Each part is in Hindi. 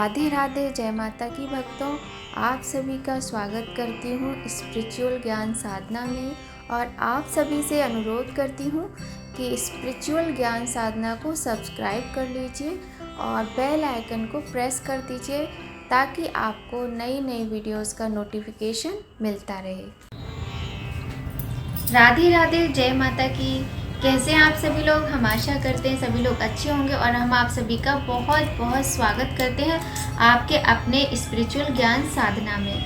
राधे राधे, जय माता की भक्तों। आप सभी का स्वागत करती हूँ स्पिरिचुअल ज्ञान साधना में। और आप सभी से अनुरोध करती हूँ कि स्पिरिचुअल ज्ञान साधना को सब्सक्राइब कर लीजिए और बेल आइकन को प्रेस कर दीजिए ताकि आपको नई नई वीडियोस का नोटिफिकेशन मिलता रहे। राधे राधे, जय माता की। कैसे हैं आप सभी लोग? हम आशा करते हैं सभी लोग अच्छे होंगे और हम आप सभी का बहुत बहुत स्वागत करते हैं आपके अपने स्पिरिचुअल ज्ञान साधना में।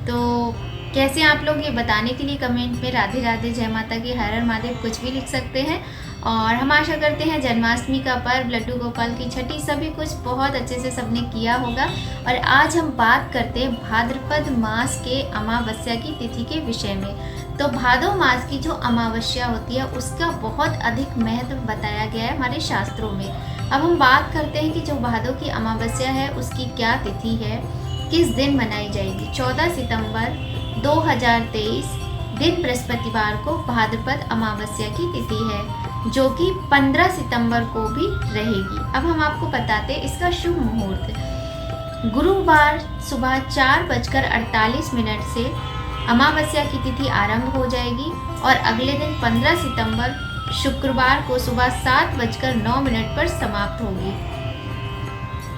तो कैसे आप लोग, ये बताने के लिए कमेंट में राधे राधे, जय माता की, हर हर महादेव कुछ भी लिख सकते हैं। और हम आशा करते हैं जन्माष्टमी का पर्व, लड्डू गोपाल की छठी, सभी कुछ बहुत अच्छे से सबने किया होगा। और आज हम बात करते हैं भाद्रपद मास के अमावस्या की तिथि के विषय में। तो भादो मास की जो अमावस्या होती है उसका बहुत अधिक महत्व बताया गया है हमारे शास्त्रों में। अब हम बात करते हैं कि जो भादो की अमावस्या है उसकी क्या तिथि है, किस दिन मनाई जाएगी। 14 सितंबर 2023 दिन बृहस्पतिवार को भाद्रपद अमावस्या की तिथि है, जो कि 15 सितंबर को भी रहेगी। अब हम आपको बताते हैं इसका शुभ मुहूर्त। गुरुवार सुबह 4:48 से अमावस्या की तिथि आरंभ हो जाएगी और अगले दिन 15 सितंबर शुक्रवार को सुबह 7:09 पर समाप्त होगी।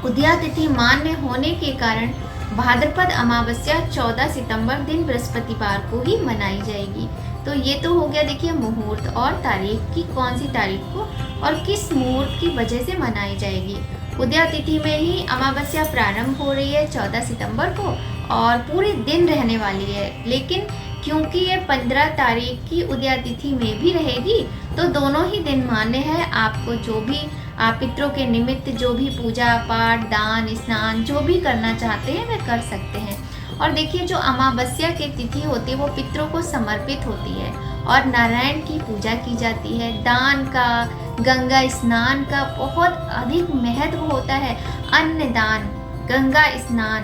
उदया तिथि मान में होने के कारण भाद्रपद अमावस्या 14 सितंबर दिन बृहस्पतिवार को ही मनाई जाएगी। तो ये तो हो गया, देखिए, मुहूर्त और तारीख की, कौन सी तारीख को और किस मुहूर्त की वजह से मनाई जाएगी। उदया तिथि में ही अमावस्या प्रारंभ हो रही है 14 सितंबर को और पूरे दिन रहने वाली है। लेकिन क्योंकि ये 15 तारीख की उदया तिथि में भी रहेगी तो दोनों ही दिन मान्य है। आपको जो भी आप पितरों के निमित्त जो भी पूजा पाठ, दान, स्नान जो भी करना चाहते हैं वह कर सकते हैं। और देखिए, जो अमावस्या की तिथि होती है वो पितरों को समर्पित होती है और नारायण की पूजा की जाती है। दान का, गंगा स्नान का बहुत अधिक महत्व होता है। अन्न दान, गंगा स्नान,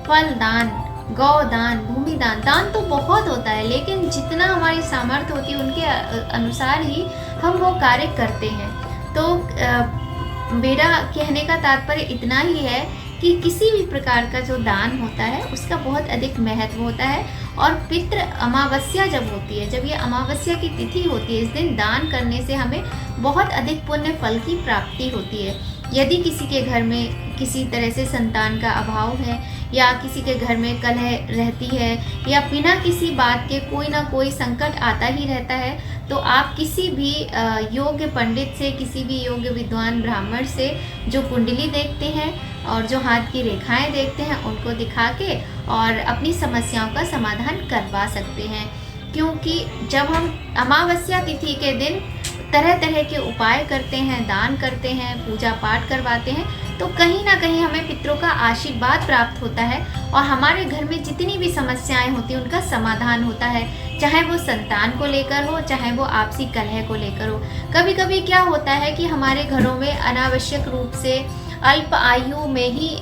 फल दान, गौदान, भूमि दान, दान तो बहुत होता है, लेकिन जितना हमारी सामर्थ्य होती है उनके अनुसार ही हम वो कार्य करते हैं। तो मेरा कहने का तात्पर्य इतना ही है कि किसी भी प्रकार का जो दान होता है उसका बहुत अधिक महत्व होता है। और पितृ अमावस्या जब होती है, जब ये अमावस्या की तिथि होती है, इस दिन दान करने से हमें बहुत अधिक पुण्य फल की प्राप्ति होती है। यदि किसी के घर में किसी तरह से संतान का अभाव है या किसी के घर में कलह रहती है या बिना किसी बात के कोई ना कोई संकट आता ही रहता है, तो आप किसी भी योग्य पंडित से, किसी भी योग्य विद्वान ब्राह्मण से जो कुंडली देखते हैं और जो हाथ की रेखाएं देखते हैं उनको दिखा के और अपनी समस्याओं का समाधान करवा सकते हैं। क्योंकि जब हम अमावस्या तिथि के दिन तरह तरह के उपाय करते हैं, दान करते हैं, पूजा पाठ करवाते हैं, तो कहीं ना कहीं हमें पितरों का आशीर्वाद प्राप्त होता है और हमारे घर में जितनी भी समस्याएं होती हैं उनका समाधान होता है। चाहे वो संतान को लेकर हो, चाहे वो आपसी कलह को लेकर हो। कभी कभी क्या होता है कि हमारे घरों में अनावश्यक रूप से अल्प आयु में ही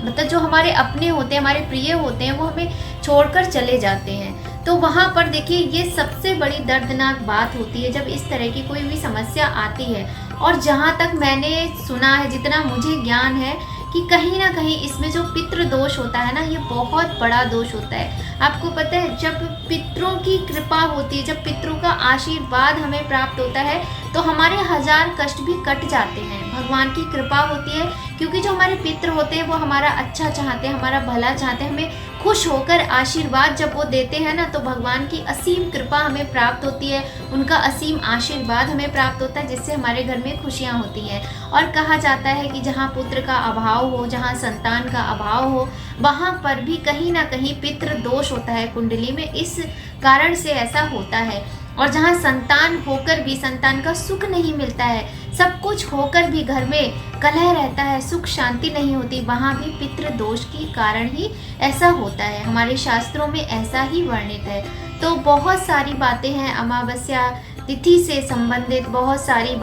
मतलब जो हमारे अपने होते हैं, हमारे प्रिय होते हैं, वो हमें छोड़कर चले जाते हैं। तो वहाँ पर देखिए, ये सबसे बड़ी दर्दनाक बात होती है जब इस तरह की कोई भी समस्या आती है। और जहाँ तक मैंने सुना है, जितना मुझे ज्ञान है, कि कहीं ना कहीं इसमें जो पितृ दोष होता है ना, ये बहुत बड़ा दोष होता है। आपको पता है, जब पितरों की कृपा होती है, जब पितरों का आशीर्वाद हमें प्राप्त होता है तो हमारे 1000 कष्ट भी कट जाते हैं। भगवान की कृपा होती है, क्योंकि जो हमारे पितृ होते हैं वो हमारा अच्छा चाहते हैं, हमारा भला चाहते हैं, हमें खुश होकर आशीर्वाद जब वो देते हैं ना, तो भगवान की असीम कृपा हमें प्राप्त होती है, उनका असीम आशीर्वाद हमें प्राप्त होता है, जिससे हमारे घर में खुशियाँ होती हैं। और कहा जाता है कि जहाँ पुत्र का अभाव हो, जहाँ संतान का अभाव हो, वहाँ पर भी कहीं ना कहीं पितृ दोष होता है कुंडली में, इस कारण से ऐसा होता है। और जहाँ संतान होकर भी संतान का सुख नहीं मिलता है, सब कुछ होकर भी घर में कलह रहता है, सुख शांति नहीं होती, वहाँ भी पितृ दोष के कारण ही ऐसा होता है। हमारे शास्त्रों में ऐसा ही वर्णित है। तो बहुत सारी बातें हैं अमावस्या तिथि से संबंधित, बहुत सारी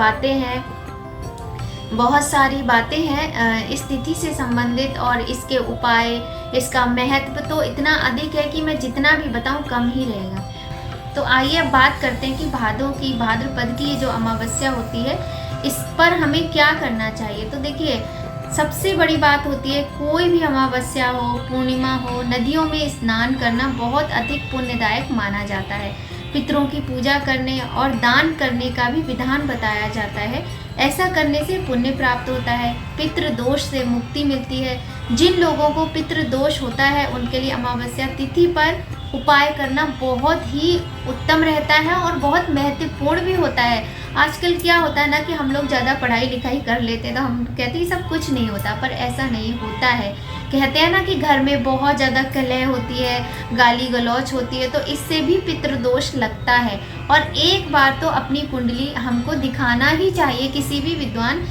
बातें हैं इस तिथि से संबंधित, और इसके उपाय, इसका महत्व तो इतना अधिक है कि मैं जितना भी बताऊं कम ही रहेगा। तो आइए अब बात करते हैं कि भाद्रपद की जो अमावस्या होती है इस पर हमें क्या करना चाहिए। तो देखिए, सबसे बड़ी बात होती है, कोई भी अमावस्या हो, पूर्णिमा हो, नदियों में स्नान करना बहुत अधिक पुण्यदायक माना जाता है। पितरों की पूजा करने और दान करने का भी विधान बताया जाता है। ऐसा करने से पुण्य प्राप्त होता है, पितृ दोष से मुक्ति मिलती है। जिन लोगों को पितृ दोष होता है उनके लिए अमावस्या तिथि पर उपाय करना बहुत ही उत्तम रहता है और बहुत महत्वपूर्ण भी होता है। आजकल क्या होता है ना कि हम लोग ज़्यादा पढ़ाई लिखाई कर लेते हैं तो हम कहते हैं सब कुछ नहीं होता, पर ऐसा नहीं होता है। कहते हैं ना कि घर में बहुत ज़्यादा कलह होती है, गाली गलौज होती है, तो इससे भी पितृदोष लगता है। और एक बार तो अपनी कुंडली हमको दिखाना ही चाहिए किसी भी विद्वान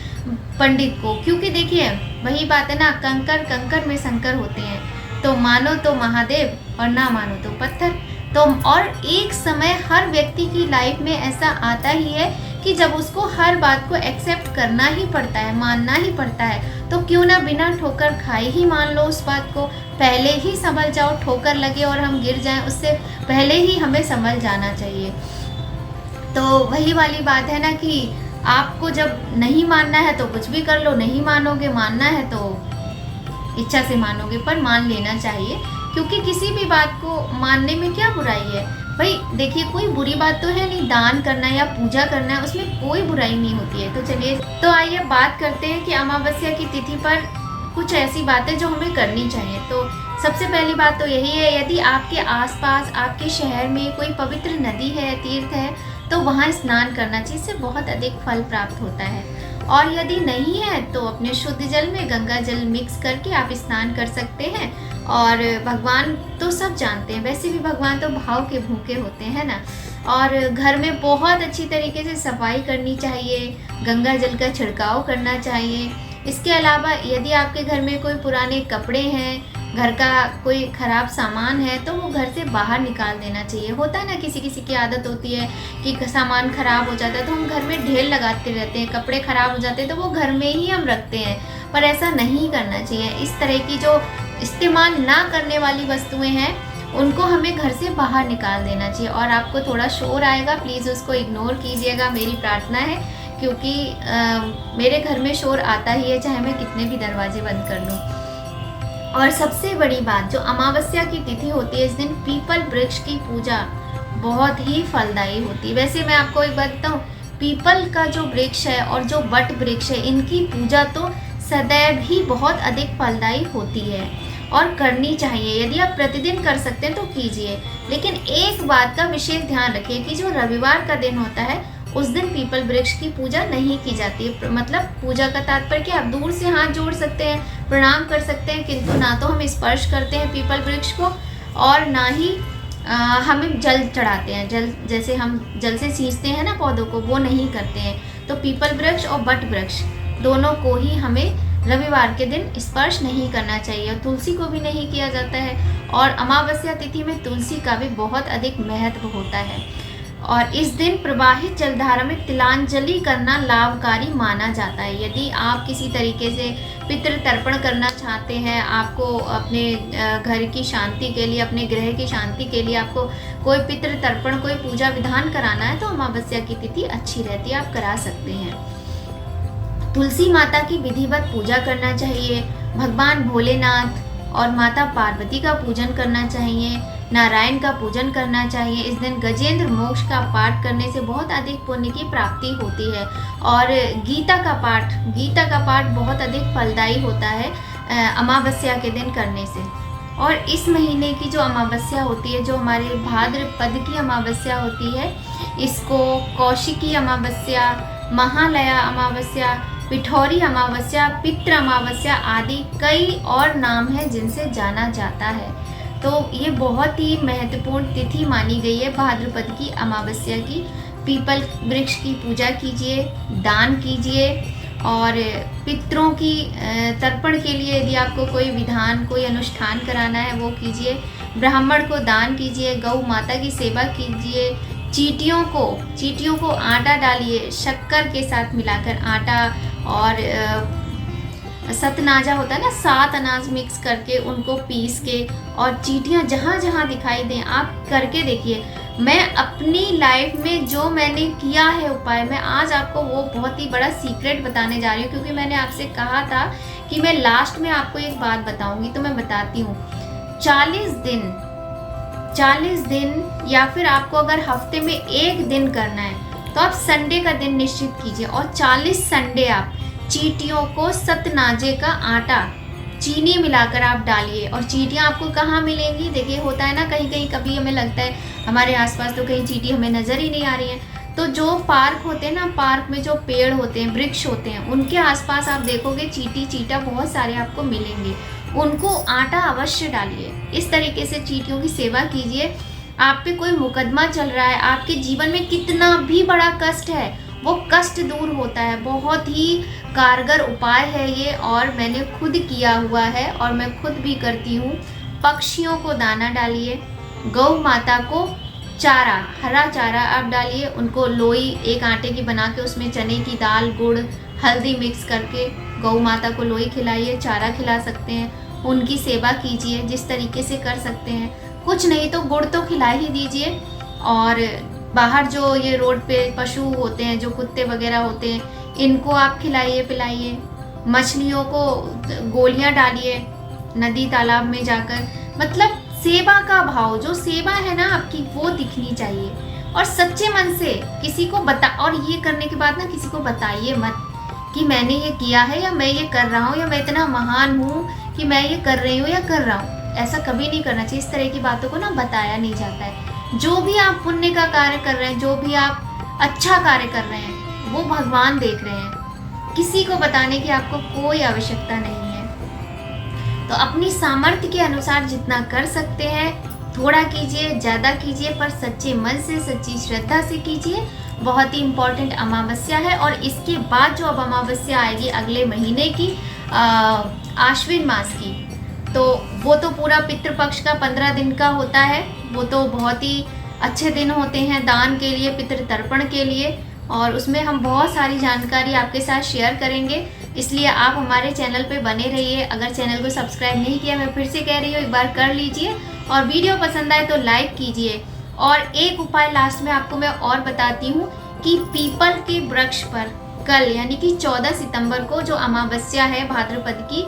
पंडित को, क्योंकि देखिए वही बात है ना, कंकर कंकर में शंकर होते हैं। तो मानो तो महादेव और ना मानो तो पत्थर। तो और एक समय हर व्यक्ति की लाइफ में ऐसा आता ही है कि जब उसको हर बात को एक्सेप्ट करना ही पड़ता है, मानना ही पड़ता है। तो क्यों ना बिना ठोकर खाए ही मान लो उस बात को, पहले ही संभल जाओ, ठोकर लगे और हम गिर जाएं उससे पहले ही हमें संभल जाना चाहिए। तो वही वाली बात है ना कि आपको जब नहीं मानना है तो कुछ भी कर लो, नहीं मानोगे, मानना है तो इच्छा से मानोगे, पर मान लेना चाहिए, क्योंकि किसी भी बात को मानने में क्या बुराई है भाई। देखिए कोई बुरी बात तो है नहीं, दान करना या पूजा करना है उसमें कोई बुराई नहीं होती है। तो चलिए, तो आइए बात करते हैं कि अमावस्या की तिथि पर कुछ ऐसी बातें जो हमें करनी चाहिए। तो सबसे पहली बात तो यही है, यदि आपके आसपास आपके शहर में कोई पवित्र नदी है, तीर्थ है, तो वहाँ स्नान करना चाहिए, इससे बहुत अधिक फल प्राप्त होता है। और यदि नहीं है तो अपने शुद्ध जल में गंगा जल मिक्स करके आप स्नान कर सकते हैं। और भगवान तो सब जानते हैं, वैसे भी भगवान तो भाव के भूखे होते हैं ना। और घर में बहुत अच्छी तरीके से सफाई करनी चाहिए, गंगा जल का छिड़काव करना चाहिए। इसके अलावा यदि आपके घर में कोई पुराने कपड़े हैं, घर का कोई ख़राब सामान है, तो वो घर से बाहर निकाल देना चाहिए। होता है ना, किसी किसी की आदत होती है कि सामान ख़राब हो जाता है तो हम घर में ढेर लगाते रहते हैं, कपड़े ख़राब हो जाते हैं तो वो घर में ही हम रखते हैं, पर ऐसा नहीं करना चाहिए। इस तरह की जो इस्तेमाल ना करने वाली वस्तुएं हैं उनको हमें घर से बाहर निकाल देना चाहिए। और आपको थोड़ा शोर आएगा, प्लीज़ उसको इग्नोर कीजिएगा, मेरी प्रार्थना है, क्योंकि मेरे घर में शोर आता ही है, चाहे मैं कितने भी दरवाजे बंद कर लूँ। और सबसे बड़ी बात, जो अमावस्या की तिथि होती है, इस दिन पीपल वृक्ष की पूजा बहुत ही फलदायी होती है। वैसे मैं आपको एक बात बताऊँ, पीपल का जो वृक्ष है और जो वट वृक्ष है, इनकी पूजा तो सदैव ही बहुत अधिक फलदायी होती है और करनी चाहिए। यदि आप प्रतिदिन कर सकते हैं तो कीजिए, लेकिन एक बात का विशेष ध्यान रखिए कि जो रविवार का दिन होता है उस दिन पीपल वृक्ष की पूजा नहीं की जाती है। मतलब पूजा का तात्पर्य कि आप दूर से हाथ जोड़ सकते हैं, प्रणाम कर सकते हैं, किंतु ना तो हम स्पर्श करते हैं पीपल वृक्ष को और ना ही हमें जल चढ़ाते हैं। जल जैसे हम जल से सींचते हैं ना पौधों को, वो नहीं करते हैं। तो पीपल वृक्ष और वट वृक्ष दोनों को ही हमें रविवार के दिन स्पर्श नहीं करना चाहिए। और तुलसी को भी नहीं किया जाता है। और अमावस्या तिथि में तुलसी का भी बहुत अधिक महत्व होता है। और इस दिन प्रवाहित जलधारा में तिलांजलि करना लाभकारी माना जाता है। यदि आप किसी तरीके से पितृ तर्पण करना चाहते हैं, आपको अपने घर की शांति के लिए, अपने ग्रह की शांति के लिए आपको कोई पितृ तर्पण, कोई पूजा विधान कराना है, तो अमावस्या की तिथि अच्छी रहती है, आप करा सकते हैं। तुलसी माता की विधिवत पूजा करना चाहिए। भगवान भोलेनाथ और माता पार्वती का पूजन करना चाहिए। नारायण का पूजन करना चाहिए। इस दिन गजेंद्र मोक्ष का पाठ करने से बहुत अधिक पुण्य की प्राप्ति होती है। और गीता का पाठ बहुत अधिक फलदायी होता है अमावस्या के दिन करने से। और इस महीने की जो अमावस्या होती है, जो हमारे भाद्रपद की अमावस्या होती है, इसको कौशिकी अमावस्या, महालया अमावस्या, पिठौरी अमावस्या, पितृ अमावस्या आदि कई और नाम हैं जिनसे जाना जाता है। तो ये बहुत ही महत्वपूर्ण तिथि मानी गई है भाद्रपद की अमावस्या की। पीपल वृक्ष की पूजा कीजिए, दान कीजिए और पितरों की तर्पण के लिए यदि आपको कोई विधान, कोई अनुष्ठान कराना है वो कीजिए। ब्राह्मण को दान कीजिए, गौ माता की सेवा कीजिए। चींटियों को आटा डालिए, शक्कर के साथ मिलाकर आटा और सतनाजा होता है ना, 7 अनाज मिक्स करके उनको पीस के, और चींटियाँ जहाँ जहाँ दिखाई दें आप करके देखिए। मैं अपनी लाइफ में जो मैंने किया है उपाय, मैं आज आपको वो बहुत ही बड़ा सीक्रेट बताने जा रही हूँ, क्योंकि मैंने आपसे कहा था कि मैं लास्ट में आपको एक बात बताऊंगी, तो मैं बताती हूँ। 40 दिन या फिर आपको अगर हफ्ते में एक दिन करना है तो आप संडे का दिन निश्चित कीजिए, और 40 संडे आप चींटियों को सतनाजे का आटा चीनी मिलाकर आप डालिए। और चींटियाँ आपको कहाँ मिलेंगी? देखिए, होता है ना कहीं कहीं, कभी हमें लगता है हमारे आसपास तो कहीं चींटी हमें नज़र ही नहीं आ रही हैं, तो जो पार्क होते हैं ना, पार्क में जो पेड़ होते हैं, वृक्ष होते हैं, उनके आसपास आप देखोगे चींटी चींटा बहुत सारे आपको मिलेंगे। उनको आटा अवश्य डालिए। इस तरीके से चींटियों की सेवा कीजिए। आप पे कोई मुकदमा चल रहा है, आपके जीवन में कितना भी बड़ा कष्ट है, वो कष्ट दूर होता है। बहुत ही कारगर उपाय है ये, और मैंने खुद किया हुआ है और मैं खुद भी करती हूँ। पक्षियों को दाना डालिए, गौ माता को चारा, हरा चारा आप डालिए, उनको लोई एक आटे की बना के उसमें चने की दाल, गुड़, हल्दी मिक्स करके गौ माता को लोई खिलाइए, चारा खिला सकते हैं। उनकी सेवा कीजिए जिस तरीके से कर सकते हैं। कुछ नहीं तो गुड़ तो खिला ही दीजिए। और बाहर जो ये रोड पे पशु होते हैं, जो कुत्ते वगैरह होते हैं, इनको आप खिलाइए पिलाइए। मछलियों को गोलियां डालिए नदी तालाब में जाकर। मतलब सेवा का भाव, जो सेवा है ना आपकी, वो दिखनी चाहिए। और सच्चे मन से किसी को और ये करने के बाद ना किसी को बताइए मत कि मैंने ये किया है या मैं ये कर रहा हूँ या मैं इतना महान हूँ कि मैं ये कर रही हूँ या कर रहा हूँ। ऐसा कभी नहीं करना चाहिए। इस तरह की बातों को ना बताया नहीं जाता है। जो भी आप पुण्य का कार्य कर रहे हैं, जो भी आप अच्छा कार्य कर रहे हैं, वो भगवान देख रहे हैं। किसी को बताने की आपको कोई आवश्यकता नहीं है। तो अपनी सामर्थ्य के अनुसार जितना कर सकते हैं थोड़ा कीजिए, ज़्यादा कीजिए, पर सच्चे मन से, सच्ची श्रद्धा से कीजिए। बहुत ही इम्पोर्टेंट अमावस्या है। और इसके बाद जो अब अमावस्या आएगी अगले महीने की, आश्विन मास की, तो वो तो पूरा पितृपक्ष का 15 दिन का होता है। वो तो बहुत ही अच्छे दिन होते हैं दान के लिए, पितृतर्पण के लिए, और उसमें हम बहुत सारी जानकारी आपके साथ शेयर करेंगे। इसलिए आप हमारे चैनल पे बने रहिए। अगर चैनल को सब्सक्राइब नहीं किया, मैं फिर से कह रही हूँ, एक बार कर लीजिए। और वीडियो पसंद आए तो लाइक कीजिए। और एक उपाय लास्ट में आपको मैं और बताती हूँ कि पीपल के वृक्ष पर कल यानी कि 14 सितंबर को जो अमावस्या है भाद्रपद की,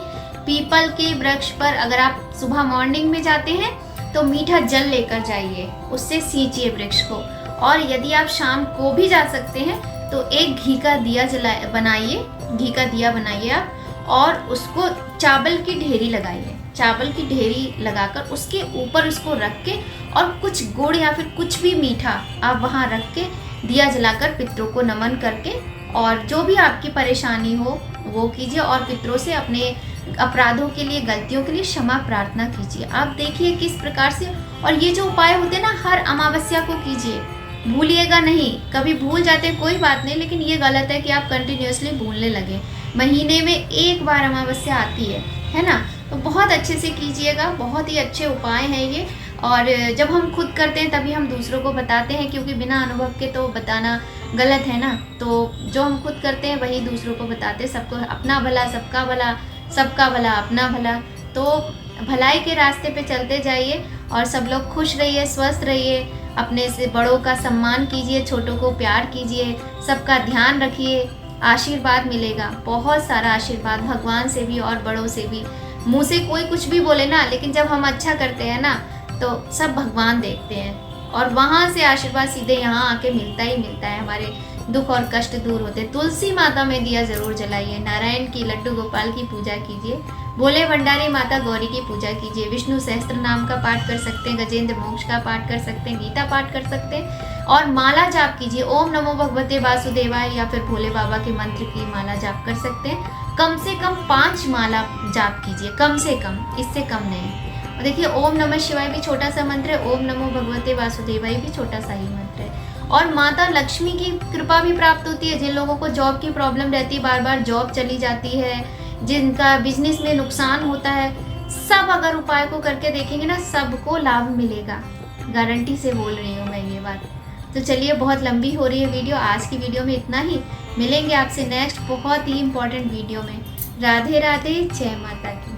पीपल के वृक्ष पर अगर आप सुबह मॉर्निंग में जाते हैं तो मीठा जल लेकर जाइए, उससे सींचिए वृक्ष को। और यदि आप शाम को भी जा सकते हैं तो एक घी का दिया बनाइए, घी का दिया बनाइए आप, और उसको चावल की ढेरी लगाइए। चावल की ढेरी लगाकर उसके ऊपर उसको रख के, और कुछ गुड़ या फिर कुछ भी मीठा आप वहाँ रख के दिया जलाकर पितरों को नमन करके, और जो भी आपकी परेशानी हो वो कीजिए। और पितरों से अपने अपराधों के लिए, गलतियों के लिए क्षमा प्रार्थना कीजिए। आप देखिए किस प्रकार से। और ये जो उपाय होते हैं ना, हर अमावस्या को कीजिए, भूलिएगा नहीं। कभी भूल जाते कोई बात नहीं, लेकिन ये गलत है कि आप कंटिन्यूसली भूलने लगे। महीने में एक बार अमावस्या आती है ना, तो बहुत अच्छे से कीजिएगा। बहुत ही अच्छे उपाय हैं ये। और जब हम खुद करते हैं तभी हम दूसरों को बताते हैं, क्योंकि बिना अनुभव के तो बताना गलत है ना। तो जो हम खुद करते हैं वही दूसरों को बताते हैं। सबको अपना भला सबका भला, सबका भला अपना भला। तो भलाई के रास्ते पे चलते जाइए और सब लोग खुश रहिए, स्वस्थ रहिए। अपने से बड़ों का सम्मान कीजिए, छोटों को प्यार कीजिए, सबका ध्यान रखिए। आशीर्वाद मिलेगा, बहुत सारा आशीर्वाद, भगवान से भी और बड़ों से भी। मुँह से कोई कुछ भी बोले ना, लेकिन जब हम अच्छा करते हैं ना तो सब भगवान देखते हैं, और वहाँ से आशीर्वाद सीधे यहाँ आके मिलता ही मिलता है। हमारे दुख और कष्ट दूर होते। तुलसी माता में दिया जरूर जलाइए, नारायण की, लड्डू गोपाल की पूजा कीजिए, भोले भंडारी माता गौरी की पूजा कीजिए, विष्णु सहस्त्र नाम का पाठ कर सकते हैं, गजेंद्र मोक्ष का पाठ कर सकते हैं, गीता पाठ कर सकते हैं, और माला जाप कीजिए। ओम नमो भगवते वासुदेवाय या फिर भोले बाबा के मंत्र की माला जाप कर सकते हैं। कम से कम 5 माला जाप कीजिए, कम से कम, इससे कम नहीं। और देखिए, ओम नमः शिवाय भी छोटा सा मंत्र है, ओम नमो भगवते वासुदेवाय भी छोटा सा ही मंत्र है। और माता लक्ष्मी की कृपा भी प्राप्त होती है। जिन लोगों को जॉब की प्रॉब्लम रहती है, बार बार जॉब चली जाती है, जिनका बिजनेस में नुकसान होता है, सब अगर उपाय को करके देखेंगे ना, सबको लाभ मिलेगा। गारंटी से बोल रही हूँ मैं ये बात। तो चलिए, बहुत लंबी हो रही है वीडियो, आज की वीडियो में इतना ही। मिलेंगे आपसे नेक्स्ट बहुत ही इम्पोर्टेंट वीडियो में। राधे राधे, जय माता की।